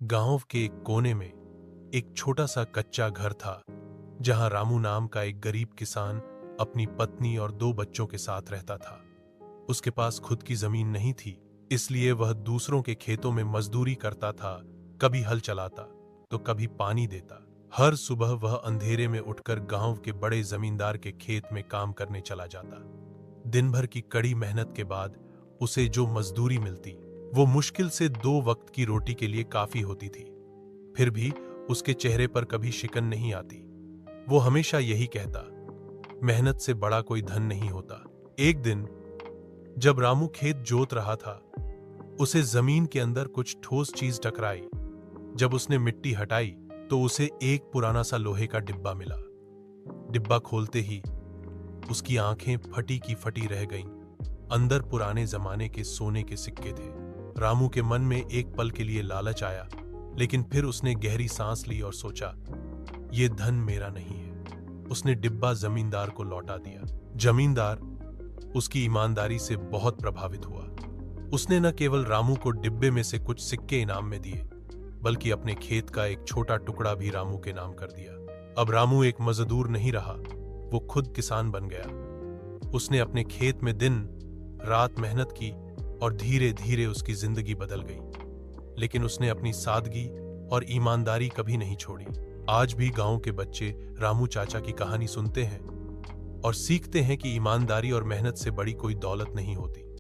गांव के एक कोने में एक छोटा सा कच्चा घर था जहां रामू नाम का एक गरीब किसान अपनी पत्नी और दो बच्चों के साथ रहता था। उसके पास खुद की जमीन नहीं थी, इसलिए वह दूसरों के खेतों में मजदूरी करता था। कभी हल चलाता तो कभी पानी देता। हर सुबह वह अंधेरे में उठकर गांव के बड़े जमींदार के खेत में काम करने चला जाता। दिन भर की कड़ी मेहनत के बाद उसे जो मजदूरी मिलती वो मुश्किल से 2 वक्त की रोटी के लिए काफी होती थी। फिर भी उसके चेहरे पर कभी शिकन नहीं आती। वो हमेशा यही कहता, मेहनत से बड़ा कोई धन नहीं होता। एक दिन जब रामू खेत जोत रहा था, उसे जमीन के अंदर कुछ ठोस चीज टकराई। जब उसने मिट्टी हटाई तो उसे एक पुराना सा लोहे का डिब्बा मिला। डिब्बा खोलते ही उसकी आंखें फटी की फटी रह गईं। अंदर पुराने जमाने के सोने के सिक्के थे। रामू के मन में एक पल के लिए लालच आया, लेकिन फिर उसने गहरी सांस ली और सोचा, ये धन मेरा नहीं है। उसने डिब्बा जमींदार को लौटा दिया। जमींदार उसकी ईमानदारी से बहुत प्रभावित हुआ। उसने न केवल रामू को डिब्बे में से कुछ सिक्के इनाम में दिए, बल्कि अपने खेत का एक छोटा टुकड़ा भी रामू के नाम कर दिया। अब रामू एक मजदूर नहीं रहा, वो खुद किसान बन गया। उसने अपने खेत में दिन रात मेहनत की और धीरे धीरे उसकी जिंदगी बदल गई। लेकिन उसने अपनी सादगी और ईमानदारी कभी नहीं छोड़ी। आज भी गांव के बच्चे रामू चाचा की कहानी सुनते हैं और सीखते हैं कि ईमानदारी और मेहनत से बड़ी कोई दौलत नहीं होती।